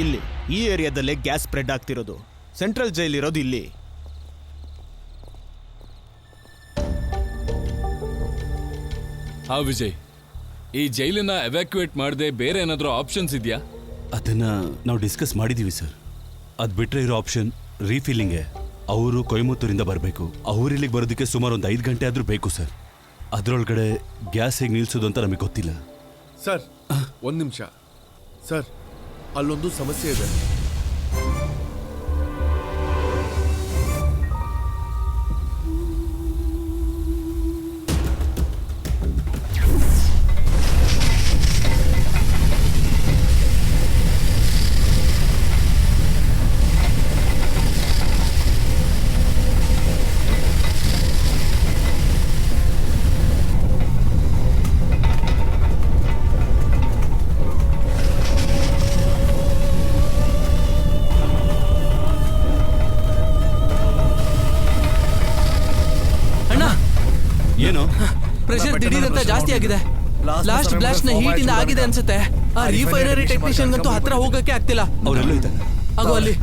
ಇಲ್ಲಿ ಈ ಏರಿಯಾದಲ್ಲೇ gas spread ಆಗ್ತಿರೋದು. ಸೆಂಟ್ರಲ್ ಜೈಲ್ ಇರೋದು ಇಲ್ಲಿ. ವಿಜಯ್, ಈ ಜೈಲನ್ನ ಎವ್ಯಾಕ್ಯುಯೇಟ್ ಮಾಡದೆ ಬೇರೆ ಏನಾದರೂ ಆಪ್ಷನ್ಸ್ ಇದೆಯಾ? ಅದನ್ನ ನಾವು ಡಿಸ್ಕಸ್ ಮಾಡಿದೀವಿ ಸರ್. ಅದು ಬಿಟ್ರೆ ಇರೋ ಆಪ್ಷನ್ ರೀಫಿಲ್ಲಿಂಗೆ. ಅವರು ಕೊಯಮತ್ತೂರಿಂದ ಬರಬೇಕು. ಅವ್ರು ಇಲ್ಲಿಗೆ ಬರೋದಕ್ಕೆ ಸುಮಾರು ಒಂದು 5 ಗಂಟೆ ಆದರೂ ಬೇಕು ಸರ್. ಅದರೊಳಗಡೆ ಗ್ಯಾಸ್ ಹೇಗೆ ನಿಲ್ಸೋದು ಅಂತ ನಮಗೆ ಗೊತ್ತಿಲ್ಲ ಸರ್. ಒಂದು ನಿಮಿಷ ಸರ್, ಅಲ್ಲೊಂದು ಸಮಸ್ಯೆ ಇದೆ. ಪ್ರೆಷರ್ ದಿಢೀರಂತ ಜಾಸ್ತಿ ಆಗಿದೆ. ಲಾಸ್ಟ್ ಬ್ಲಾಸ್ಟ್ ನ ಹೀಟ್ ಇಂದ ಆಗಿದೆ ಅನ್ಸುತ್ತೆ. ಆ ರಿಫೈನರಿ ಟೆಕ್ನಿಷಿಯನ್ ಗಂತೂ ಹತ್ರ ಹೋಗಕ್ಕೆ ಆಗ್ತಿಲ್ಲ. ಅವರೆಲ್ಲ ಇದ್ದಾರೆ. ಆಗೋ ಅಲ್ಲಿ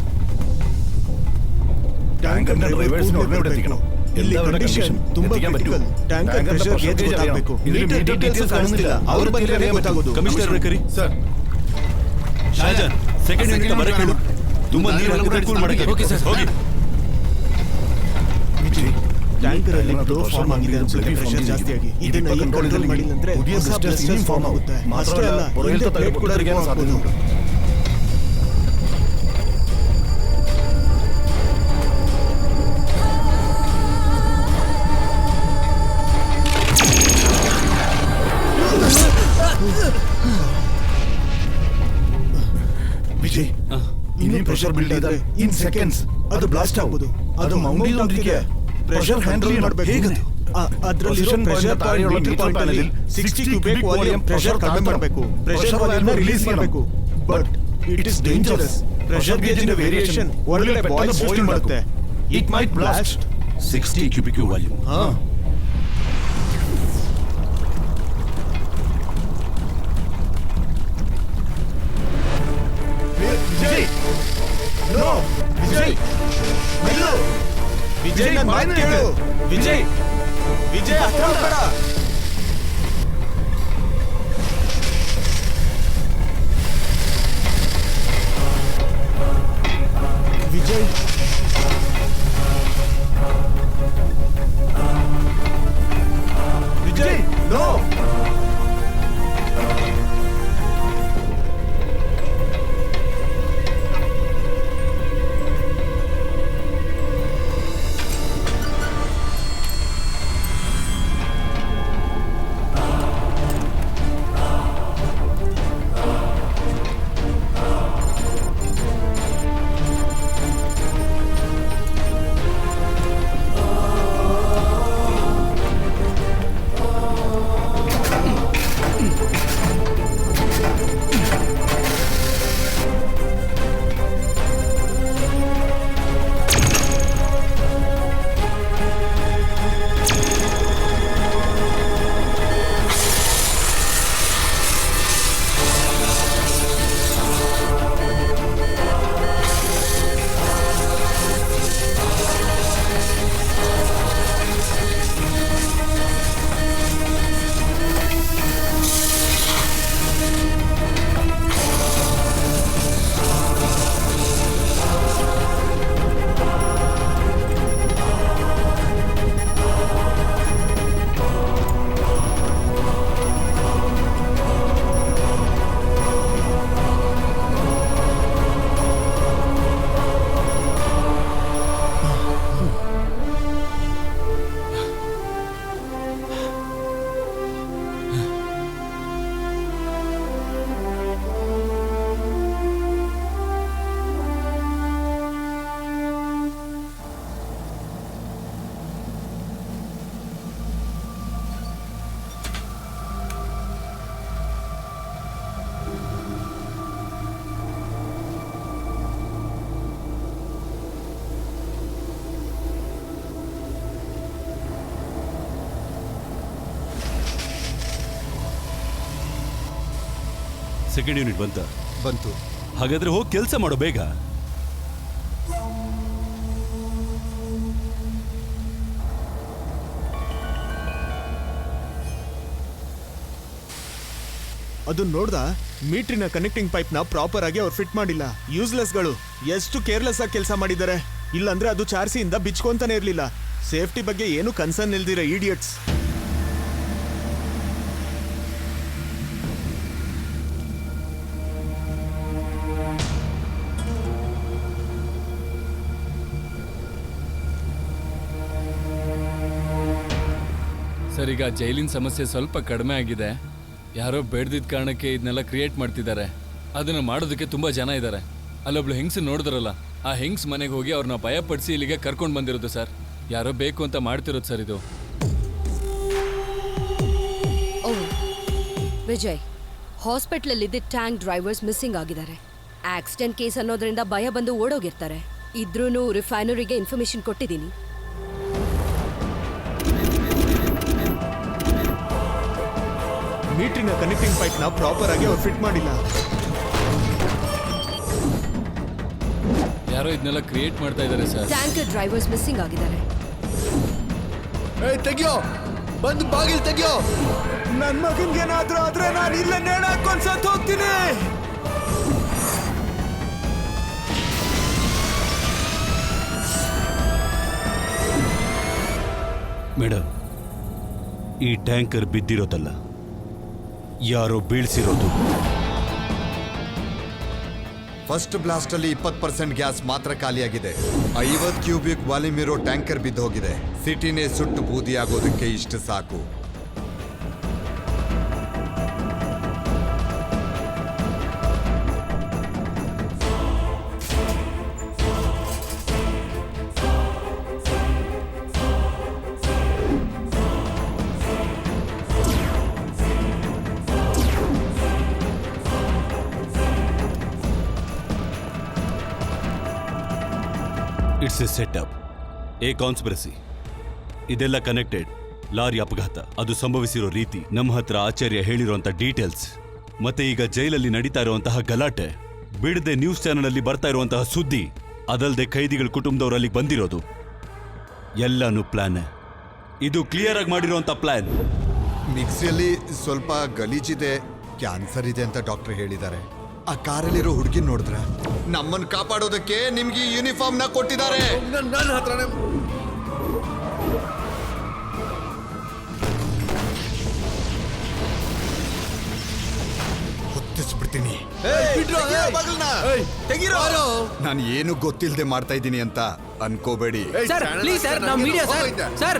ಟ್ಯಾಂಕರ್ ಡ್ರೈವರ್ಸ್ ನೋಡ್ಬೇಕು. ಇಲ್ಲಿ ಕಂಡೀಷನ್ ತುಂಬಾ ಕ್ರಿಟಿಕಲ್. ಟ್ಯಾಂಕರ್ ಪ್ರೆಷರ್ ಗೇಜ್ ಗೊತ್ತಾಗಬೇಕು. ಮೀಟರ್ ಡೀಟೇಲ್ಸ್ ಕಾಣಿಸ್ತಿಲ್ಲ. ಅವ್ರ ಬಂದ್ರೆ ಗೊತ್ತಾಗೋದು. ಕಮಿಷನರ್ ಕರಿ ಸರ್. ಶಾಜಾನ್, ಸೆಕೆಂಡ್ ಯೂನಿಟ್ ಬರಕ್ಕೆ ಹೇಳು. ತುಂಬಾ ನೀರು ಹಾಕಿದ್ರೆ ಕೂಲ್ ಮಾಡಕ್ಕೆ. ಓಕೆ ಸರ್, ಹೋಗಿ. ಟ್ಯಾಂಕರ್ ಅಲ್ಲಿ ಫ್ಲೋ ಫಾರ್ಮ್ ಆಗಿದೆ ಅನ್ಸುತ್ತೆ. ಪ್ರೆಷರ್ ಜಾಸ್ತಿ ಆಗಿ ಇದನ್ನ ಕಂಟ್ರೋಲ್ ಮಾಡಿಲ್ಲ ಅಂದ್ರೆ ಹೊಸ ಬ್ಲಾಸ್ಟರ್ಸ್ ಫಾರ್ಮ್ ಆಗುತ್ತೆ. ಮಾತ್ರ ಅಲ್ಲ, ಹಿಂದೆ ಪ್ಲೇಟ್ ಕೂಡ ರಿಮೂವ್ ಆಗ್ಬೋದು. ವಿಜಯ್, ಇನ್ನೂ ಪ್ರೆಷರ್ ಬಿಲ್ಡ್ ಆದ್ರೆ ಇನ್ ಸೆಕೆಂಡ್ಸ್ ಅದು ಬ್ಲಾಸ್ಟ್ ಆಗ್ಬೋದು. ಅದು ಮೌಂಟಿಗೆ ಪ್ರೆಷರ್ ಹ್ಯಾಂಡಲ್ ಮಾಡಬೇಕು. ಹೇಗದು? ಅದರಲ್ಲಿರೋ ಪ್ರೆಷರ್ ಪಾಯಿಂಟ್ ಮೀಟರ್ ಪಾಯಿಂಟ್ ಅಲ್ಲಿ 60 ಕ್ಯೂಬಿಕ್ ವಾಲ್ಯೂಮ್ ಪ್ರೆಷರ್ ಕಡಿಮೆ ಮಾಡಬೇಕು. ಪ್ರೆಷರ್ ವಾಲ್ಯೂಮ್ ರಿಲೀಸ್ ಮಾಡಬೇಕು. But it is dangerous. Pressure gauge in variation ಒಳ್ಳೆ ಬಾಯ್ಲ್ ಬಾಯ್ಲ್ ಮಾಡುತ್ತೆ. It might blast. 60 cubic volume. Vijay, no Vijay, ಮೆಲ್ಲು. ವಿಜಯ್, ನನ್ನ ಮಾತು ಕೇಳು. ವಿಜಯ್, ವಿಜಯ್ ಹತ್ರ ಹೋಗ್ಬೇಡ. Vijay, Vijay, no. Second unit ಬಂತು. ಹಾಗಾದ್ರೆ ಹೋಗಿ ಕೆಲಸ ಮಾಡೋ ಬೇಗ. ಅದು ನೋಡ್ದ ಮೀಟ್ರಿನ ಕನೆಕ್ಟಿಂಗ್ ಪೈಪ್ ನ ಪ್ರಾಪರ್ ಆಗಿ ಅವ್ರು ಫಿಟ್ ಮಾಡಿಲ್ಲ. ಯೂಸ್ಲೆಸ್ಗಳು ಎಷ್ಟು ಕೇರ್ಲೆಸ್ ಆಗಿ ಕೆಲಸ ಮಾಡಿದ್ದಾರೆ. ಇಲ್ಲಾಂದ್ರೆ ಅದು ಚಾರ್ಸಿಯಿಂದ ಬಿಚ್ಕೊಂತಾನೆ ಇರ್ಲಿಲ್ಲ. ಸೇಫ್ಟಿ ಬಗ್ಗೆ ಏನು ಕನ್ಸರ್ನ್ ಇಲ್ದಿರ ಇಡಿಯಟ್ಸ್. ಸರ್, ಈಗ ಜೈಲಿನ ಸಮಸ್ಯೆ ಸ್ವಲ್ಪ ಕಡಿಮೆ ಆಗಿದೆ. ಯಾರೋ ಬೇಡ್ದಿದ್ದ ಕಾರಣಕ್ಕೆ ಇದನ್ನೆಲ್ಲ ಕ್ರಿಯೇಟ್ ಮಾಡ್ತಿದ್ದಾರೆ. ಅದನ್ನ ಮಾಡೋದಕ್ಕೆ ತುಂಬಾ ಜನ ಇದ್ದಾರೆ. ಅಲ್ಲೊಬ್ಳು ಹೆಂಗ್ಸ್ ನೋಡಿದ್ರಲ್ಲ, ಆ ಹೆಂಗ್ಸ್ ಮನೆಗೆ ಹೋಗಿ ಅವ್ರನ್ನ ಭಯಪಡಿಸಿ ಇಲ್ಲಿಗೆ ಕರ್ಕೊಂಡು ಬಂದಿರೋದು ಸರ್. ಯಾರೋ ಬೇಕು ಅಂತ ಮಾಡ್ತಿರೋದು ಸರ್ ಇದು. ಓ ವಿಜಯ್, ಹಾಸ್ಪಿಟ್ಲಲ್ಲಿದ್ದ ಟ್ಯಾಂಕ್ ಡ್ರೈವರ್ಸ್ ಮಿಸ್ಸಿಂಗ್ ಆಗಿದ್ದಾರೆ. ಆಕ್ಸಿಡೆಂಟ್ ಕೇಸ್ ಅನ್ನೋದ್ರಿಂದ ಭಯ ಬಂದು ಓಡೋಗಿರ್ತಾರೆ. ಇದ್ರೂ ರಿಫೈನರಿಗೆ ಇನ್ಫಾರ್ಮೇಶನ್ ಕೊಟ್ಟಿದ್ದೀನಿ. ಮೀಟ್ರಿನ ಕನೆಕ್ಟಿಂಗ್ ಪೈಪ್ ನ ಪ್ರಾಪರ್ ಆಗಿ ಅವ್ರು ಫಿಟ್ ಮಾಡಿಲ್ಲ. ಯಾರೋ ಇದನ್ನೆಲ್ಲ ಕ್ರಿಯೇಟ್ ಮಾಡ್ತಾ ಇದ್ದಾರೆ ಸರ್. ಟ್ಯಾಂಕರ್ ಡ್ರೈವರ್ಸ್ ಮಿಸ್ಸಿಂಗ್ ಆಗಿದ್ದಾರೆ. ತೆಗಿಯೋ, ಬಂದು ಬಾಗಿಲು ತೆಗಿಯೋ. ನನ್ ಮಗನ್ಗೇನಾದ್ರೂ ಆದ್ರೆ ನಾನು ಇಲ್ಲೇ ನೇಣ ಹಾಕೊಂಡ್ ಸತ್ತು ಹೋಗ್ತೀನಿ. ಮೇಡಮ್, ಈ ಟ್ಯಾಂಕರ್ ಬಿದ್ದಿರೋದಲ್ಲ, ಯಾರೋ ಬೀಳ್ಸಿರೋದು. ಫಸ್ಟ್ ಬ್ಲಾಸ್ಟ್ ಅಲ್ಲಿ 20% ಗ್ಯಾಸ್ ಮಾತ್ರ ಖಾಲಿಯಾಗಿದೆ. 50 ಕ್ಯೂಬಿಕ್ ವಾಲ್ಯೂಮ್ ಇರೋ ಟ್ಯಾಂಕರ್ ಬಿದ್ದು ಹೋಗಿದೆ. ಸಿಟಿನೇ ಸುಟ್ಟು ಬೂದಿಯಾಗೋದಕ್ಕೆ ಇಷ್ಟು ಸಾಕು. It's A set up, A conspiracy. ಇದೆಲ್ಲ ಕನೆಕ್ಟೆಡ್. ಲಾರಿ ಅಪಘಾತ, ಅದು ಸಂಭವಿಸಿರೋ ರೀತಿ, ನಮ್ಮ ಹತ್ರ ಆಚಾರ್ಯ ಹೇಳಿರುವಂತ ಡೀಟೇಲ್ಸ್, ಮತ್ತೆ ಈಗ ಜೈಲಲ್ಲಿ ನಡೀತಾ ಇರುವಂತಹ ಗಲಾಟೆ, ಬಿಡದೆ ನ್ಯೂಸ್ ಚಾನೆಲ್ ಅಲ್ಲಿ ಬರ್ತಾ ಇರುವಂತಹ ಸುದ್ದಿ, ಅದಲ್ಲದೆ ಖೈದಿಗಳ ಕುಟುಂಬದವರು ಅಲ್ಲಿಗೆ ಬಂದಿರೋದು, ಎಲ್ಲಾನು ಪ್ಲಾನ್. ಇದು ಕ್ಲಿಯರ್ ಆಗಿ ಮಾಡಿರುವಂತ ಪ್ಲಾನ್. ಮಿಕ್ಸಿಯಲ್ಲಿ ಸ್ವಲ್ಪ ಗಲೀಜಿದೆ, ಕ್ಯಾನ್ಸರ್ ಇದೆ ಅಂತ ಡಾಕ್ಟರ್ ಹೇಳಿದ್ದಾರೆ. ಆ ಕಾರಲ್ಲಿರೋ ಹುಡುಗಿ ನೋಡಿದ್ರ, ನಮ್ಮನ್ನು ಕಾಪಾಡೋದಕ್ಕೆ ನಿಮ್ಗೆ ಯೂನಿಫಾರ್ಮ್ ನ ಕೊಟ್ಟಿದ್ದಾರೆ. ನನ್ನ ಹತ್ರನೇ ಹೊತ್ತಿಸ್ಬಿಡ್ತೀನಿ. ನಾನು ಏನು ಗೊತ್ತಿಲ್ಲದೆ ಮಾಡ್ತಾ ಇದ್ದೀನಿ ಅಂತ ಅನ್ಕೋಬೇಡಿ. ಸರ್ ಪ್ಲೀಸ್ ಸರ್, ನಾವು ಮೀಡಿಯಾ ಸರ್. ಸರ್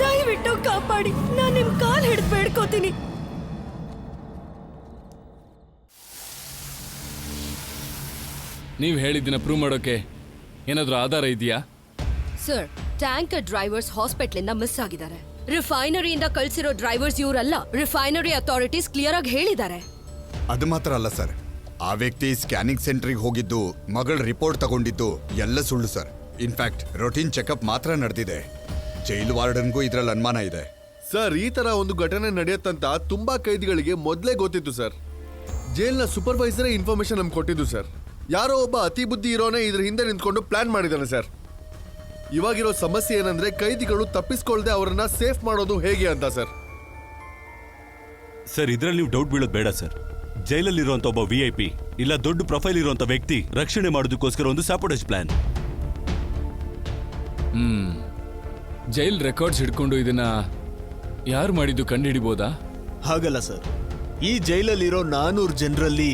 ದಯವಿಟ್ಟು ಕಾಪಾಡಿ, ನಾನು ನಿಮ್ ಕಾಲ್ ಹಿಡಿದು ಬೇಡ್ಕೋತೀನಿ. ನೀವು ಹೇಳಿದ್ದನ್ನ ಪ್ರೂವ್ ಮಾಡೋಕೆ ಏನಾದರೂ ಆಧಾರ ಇದೆಯಾ? ಸರ್, ಟ್ಯಾಂಕರ್ ಡ್ರೈವರ್ಸ್ ಹಾಸ್ಪಿಟ್ಲಿಂದ ಮಿಸ್ ಆಗಿದ್ದಾರೆ. ರಿಫೈನರಿಯಿಂದ ಕಳ್ಸಿರೋ ಡ್ರೈವರ್ಸ್ ಇವರಲ್ಲ. ರಿಫೈನರಿ ಅಥಾರಿಟೀಸ್ ಕ್ಲಿಯರ್ ಆಗಿ ಹೇಳಿದ್ದಾರೆ. ಅದು ಮಾತ್ರ ಅಲ್ಲ ಸರ್, ಆ ವ್ಯಕ್ತಿ ಸ್ಕ್ಯಾನಿಂಗ್ ಸೆಂಟ್ರಿಗೆ ಹೋಗಿದ್ದು, ಮಗಳ ರಿಪೋರ್ಟ್ ತಗೊಂಡಿದ್ದು ಎಲ್ಲ ಸುಳ್ಳು ಸರ್. ಇನ್ಫ್ಯಾಕ್ಟ್ ರೊಟೀನ್ ಚೆಕಪ್ ಮಾತ್ರ ನಡೆದಿದೆ. ಜೈಲು ವಾರ್ಡನ್ಗೂ ಇದ್ರಲ್ಲಿ ಅನುಮಾನ ಇದೆ. ಸರ್, ಈ ತರ ಒಂದು ಘಟನೆ ನಡೆಯುತ್ತಂತ ತುಂಬಾ ಕೈದಿಗಳಿಗೆ ಮೊದಲೇ ಗೊತ್ತಿತ್ತು ಸರ್. ಜೈಲ್ನ ಸೂಪರ್ವೈಸರೇ ಇನ್ಫಾರ್ಮೇಶನ್ ನಮ್ಗೆ ಕೊಟ್ಟಿದ್ದು ಸರ್. ಯಾರೋ ಒಬ್ಬ ಅತಿ ಬುದ್ಧಿ ಇರೋನೇ ಇದ್ರ ಹಿಂದೆ ನಿಂತ್ಕೊಂಡು ಪ್ಲಾನ್ ಮಾಡಿದ್ದಾನೆ ಸರ್. ಇವಾಗಿರೋ ಸಮಸ್ಯೆ ಏನಂದ್ರೆ ಕೈದಿಗಳು ತಪ್ಪಿಸ್ಕೊಳ್ದೆ ಅವರನ್ನ ಸೇಫ್ ಮಾಡೋದು ಹೇಗೆ ಅಂತ ಸರ್. ಸರ್, ಇದ್ರಲ್ಲಿ ನೀವು ಡೌಟ್ ಬೀಳೋದು ಬೇಡ ಸರ್. ಜೈಲಲ್ಲಿರುವಂತ ಒಬ್ಬ VIP ಇಲ್ಲ ದೊಡ್ಡ ಪ್ರೊಫೈಲ್ ಇರುವಂತ ವ್ಯಕ್ತಿ ರಕ್ಷಣೆ ಮಾಡೋದಕ್ಕೋಸ್ಕರ ಒಂದು ಸಾಪೋಟೇಜ್ ಪ್ಲಾನ್. ಜೈಲ್ ರೆಕಾರ್ಡ್ಸ್ ಹಿಡ್ಕೊಂಡು ಇದನ್ನ ಯಾರು ಮಾಡಿದ್ದು ಕಂಡು ಹಿಡಿಬೋದಾ? ಹಾಗಲ್ಲ ಸರ್, ಈ ಜೈಲಲ್ಲಿರೋ 400 ಜನರಲ್ಲಿ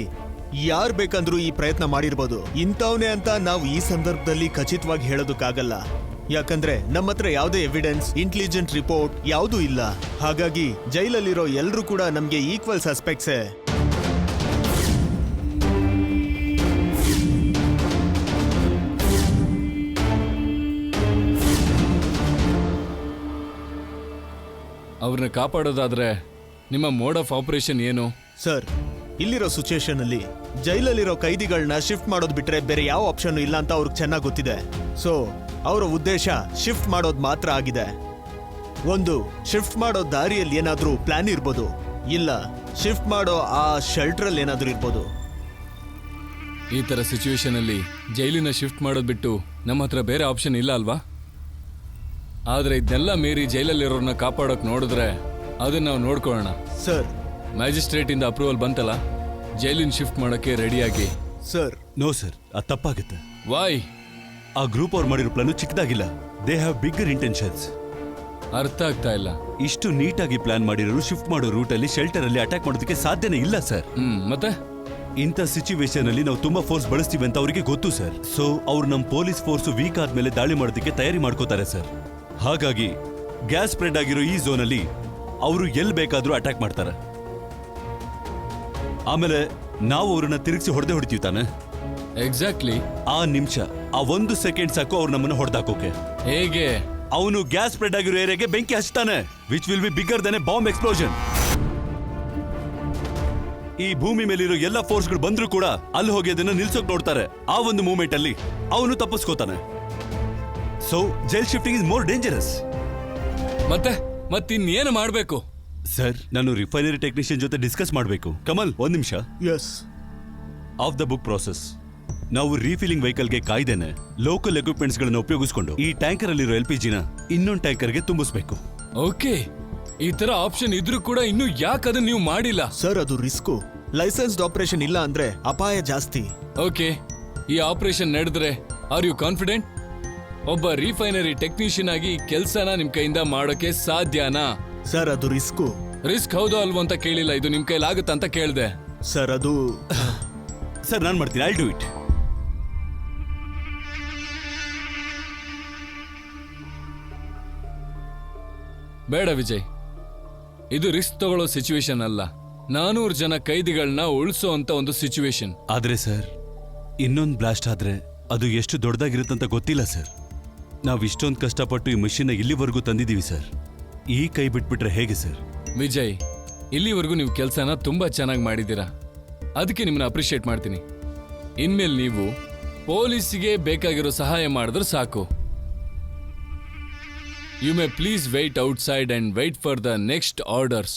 ಯಾರು ಬೇಕಂದ್ರೂ ಈ ಪ್ರಯತ್ನ ಮಾಡಿರ್ಬೋದು. ಇಂಥವನೇ ಅಂತ ನಾವು ಈ ಸಂದರ್ಭದಲ್ಲಿ ಖಚಿತವಾಗಿ ಹೇಳೋದಕ್ಕಾಗಲ್ಲ. ಯಾಕಂದ್ರೆ ನಮ್ಮ ಹತ್ರ ಯಾವುದೇ ಎವಿಡೆನ್ಸ್, ಇಂಟೆಲಿಜೆಂಟ್ ರಿಪೋರ್ಟ್ ಯಾವುದೂ ಇಲ್ಲ. ಹಾಗಾಗಿ ಜೈಲಲ್ಲಿರೋ ಎಲ್ಲರೂ ಕೂಡ ನಮ್ಗೆ ಈಕ್ವಲ್ ಸಸ್ಪೆಕ್ಟ್ಸೇ. ಅವ್ರನ್ನ ಕಾಪಾಡೋದಾದ್ರೆ ನಿಮ್ಮ ಮೋಡ್ ಆಫ್ ಆಪರೇಷನ್ ಏನು? ಸರ್, ಇಲ್ಲಿರೋ ಸಿಚುಯೇಷನ್ ಅಲ್ಲಿ ಜೈಲಲ್ಲಿರೋ ಕೈದಿಗಳನ್ನ ಶಿಫ್ಟ್ ಮಾಡೋದು ಬಿಟ್ರೆ ಬೇರೆ ಯಾವ ಆಪ್ಷನ್ ಇಲ್ಲ ಅಂತ ಅವ್ರಿಗೆ ಚೆನ್ನಾಗಿ ಗೊತ್ತಿದೆ. ಸೊ ಅವರ ಉದ್ದೇಶ ಶಿಫ್ಟ್ ಮಾಡೋದು ಮಾತ್ರ ಆಗಿದೆ. ಒಂದು ಶಿಫ್ಟ್ ಮಾಡೋ ದಾರಿಯಲ್ಲಿ ಏನಾದ್ರೂ ಪ್ಲಾನ್ ಇರ್ಬೋದು, ಇಲ್ಲ, ಶಿಫ್ಟ್ ಮಾಡೋ ಆ ಶೆಲ್ಟರಲ್ಲಿ ಏನಾದರೂ ಇರ್ಬೋದು. ಈ ತರ ಸಿಚುವೇಶನ್ ಅಲ್ಲಿ ಜೈಲಿನ ಶಿಫ್ಟ್ ಮಾಡೋದ್ ಬಿಟ್ಟು ನಮ್ಮ ಹತ್ರ ಬೇರೆ ಆಪ್ಷನ್ ಇಲ್ಲ ಅಲ್ವಾ? ಆದ್ರೆ ಇದನ್ನೆಲ್ಲ ಮೀರಿ ಜೈಲಲ್ಲಿರೋರ್ನ ಕಾಪಾಡೋಕ್ ನೋಡಿದ್ರೆ ಅದನ್ನ ನಾವು ನೋಡ್ಕೊಳ್ಳೋಣ. ಸರ್, ಮ್ಯಾಜಿಸ್ಟ್ರೇಟ್ ಇಂದ ಅಪ್ರೂವಲ್ ಬಂತಲ್ಲ, ಜೈಲಿನ ಶಿಫ್ಟ್ ಮಾಡೋಕೆ ರೆಡಿಯಾಗಿ. ಸರ್, ನೋ ಸರ್, ಅದು ತಪ್ಪಾಗುತ್ತೆ. ವಾಯ್? ಆ ಗ್ರೂಪ್ ಅವ್ರು ಮಾಡಿರೋ ಪ್ಲಾನು ಚಿಕ್ಕದಾಗಿಲ್ಲ. They have bigger intentions. ಅರ್ಥ ಆಗ್ತಾ ಇಲ್ಲ. ಇಷ್ಟು ನೀಟಾಗಿ ಪ್ಲಾನ್ ಮಾಡಿರೋರು ಶಿಫ್ಟ್ ಮಾಡೋ ರೂಟ್ ಅಲ್ಲಿ ಶೆಲ್ಟರ್ ಅಲ್ಲಿ ಅಟ್ಯಾಕ್ ಮಾಡೋದಕ್ಕೆ ಸಾಧ್ಯನೇ ಇಲ್ಲ ಸರ್. ಮತ್ತೆ ಇಂಥ ಸಿಚುವೇಶನ್ ಅಲ್ಲಿ ನಾವು ತುಂಬಾ ಫೋರ್ಸ್ ಬಳಸ್ತೀವಿ ಅಂತ ಅವರಿಗೆ ಗೊತ್ತು ಸರ್. ಸೊ ಅವ್ರು ನಮ್ಮ ಪೊಲೀಸ್ ಫೋರ್ಸ್ ವೀಕ್ ಆದ್ಮೇಲೆ ದಾಳಿ ಮಾಡೋದಕ್ಕೆ ತಯಾರಿ ಮಾಡ್ಕೋತಾರೆ ಸರ್. ಹಾಗಾಗಿ ಗ್ಯಾಸ್ ಸ್ಪ್ರೆಡ್ ಆಗಿರೋ ಈ ಝೋನ್ ಅಲ್ಲಿ ಅವರು ಎಲ್ಲಿ ಬೇಕಾದ್ರೂ ಅಟ್ಯಾಕ್ ಮಾಡ್ತಾರೆ. ಆಮೇಲೆ ನಾವು ಅವ್ರನ್ನ ತಿರುಗಿಸಿ ಹೊಡೆತೀವಿ ತಾನೆ. ಎಕ್ಸಾಕ್ಟ್ಲಿ. ಆ ನಿಮಿಷ, ಆ 1 ಸೆಕೆಂಡ್ ಸಾಕು ಅವ್ರು ನಮ್ಮನ್ನ ಹೊಡೆದಾಕೋಕೆ. ಹೇಗೆ? ಅವನು ಗ್ಯಾಸ್ ಸ್ಪ್ರೆಡ್ ಆಗಿರೋ ಏರಿಯಾಗೆ ಬೆಂಕಿ ಹಚ್ತಾನೆ, which will be bigger than a bomb explosion. ಈ ಭೂಮಿ ಮೇಲಿರೋ ಎಲ್ಲ ಫೋರ್ಸ್ಗಳು ಬಂದ್ರೂ ಕೂಡ ಅಲ್ಲಿ ಹೋಗಿ ಅದನ್ನ ನಿಲ್ಸೋಕ್ ನೋಡ್ತಾರೆ. ಆ ಒಂದು ಮೂಮೆಂಟ್ ಅಲ್ಲಿ ಅವನು ತಪ್ಪಿಸ್ಕೋತಾನೆ. So jail shifting is more dangerous. ಮತ್ತಿನ್ನೇನು ಮಾಡ್ಬೇಕು? ಸರ್, ನಾನು ರಿಫೈನರಿ ಟೆಕ್ನಿಷಿಯನ್ ಜೊತೆ ಡಿಸ್ಕಸ್ ಮಾಡಬೇಕು. ಕಮಲ್, 1 ನಿಮಿಷ. Yes. Off the book process. ನಾವು ರೀಫಿಲಿಂಗ್ ವೆಹಿಕಲ್ಗೆ ಕಾಯ್ದೇನೆ ಲೋಕಲ್ ಎಕ್ವಿಪ್ಮೆಂಟ್ಸ್ ಗಳನ್ನು ಉಪಯೋಗಿಸಿಕೊಂಡು ಈ ಟ್ಯಾಂಕರ್ ಅಲ್ಲಿರೋ LPG ನ ಇನ್ನೊಂದು ಟ್ಯಾಂಕರ್ಗೆ ತುಂಬಿಸ್ಬೇಕು. ಓಕೆ, ಈ ತರ ಆಪ್ಷನ್ ಇದ್ರೂ ಕೂಡ ಇನ್ನು ಯಾಕೆ ಅದನ್ನ ನೀವು ಮಾಡಿಲ್ಲ? ಸರ್, ಅದು ರಿಸ್ಕು. ಲೈಸೆನ್ಸ್ಡ್ ಆಪರೇಷನ್ ಇಲ್ಲ ಅಂದ್ರೆ ಅಪಾಯ ಜಾಸ್ತಿ. ಓಕೆ, ಈ ಆಪರೇಷನ್ ನಡೆದ್ರೆ ಆರ್ ಯು ಕಾನ್ಫಿಡೆಂಟ್? ಒಬ್ಬ ರಿಫೈನರಿ ಟೆಕ್ನಿಷಿಯನ್ ಆಗಿ ಕೆಲಸನ ನಿಮ್ ಕೈಯಿಂದ ಮಾಡೋಕೆ ಸಾಧ್ಯನಾ? ಸರ್, ಅದು ರಿಸ್ಕು. ರಿಸ್ಕ್ ಹೌದು ಅಲ್ವೋ ಅಂತ ಕೇಳಿಲ್ಲ, ಇದು ನಿಮ್ ಕೈಲಾಗುತ್ತಾ ಅಂತ ಕೇಳಿದೆ. ಸರ್, ಅದು ಸರ್, ನಾನು ಮಾಡ್ತೀನಿ. I do it. ಬೇಡ ವಿಜಯ್, ಇದು ರಿಸ್ಕ್ ತಗೊಳ್ಳೋ ಸಿಚುವೇಶನ್ ಅಲ್ಲ. 400 ಜನ ಕೈದಿಗಳನ್ನ ಉಳಿಸೋ ಅಂತ ಒಂದು ಸಿಚುವೇಶನ್. ಆದ್ರೆ ಸರ್, ಇನ್ನೊಂದು ಬ್ಲಾಸ್ಟ್ ಆದ್ರೆ ಅದು ಎಷ್ಟು ದೊಡ್ಡದಾಗಿರುತ್ತಂತ ಗೊತ್ತಿಲ್ಲ ಸರ್. ನಾವು ಇಷ್ಟೊಂದು ಕಷ್ಟಪಟ್ಟು ಈ ಮಷೀನ್ ಇಲ್ಲಿವರೆಗೂ ತಂದಿದ್ದೀವಿ ಸರ್. ಈ ಕೈ ಬಿಟ್ಬಿಟ್ರೆ ಹೇಗೆ ಸರ್? ವಿಜಯ್, ಇಲ್ಲಿವರೆಗೂ ನೀವು ಕೆಲಸನ ತುಂಬಾ ಚೆನ್ನಾಗಿ ಮಾಡಿದ್ದೀರಾ, ಅದಕ್ಕೆ ನಿಮ್ಮನ್ನ ಅಪ್ರಿಷಿಯೇಟ್ ಮಾಡ್ತೀನಿ. ಇನ್ಮೇಲೆ ನೀವು ಪೊಲೀಸಿಗೆ ಬೇಕಾಗಿರೋ ಸಹಾಯ ಮಾಡಿದ್ರೆ ಸಾಕು. You may please wait outside and wait for the next orders.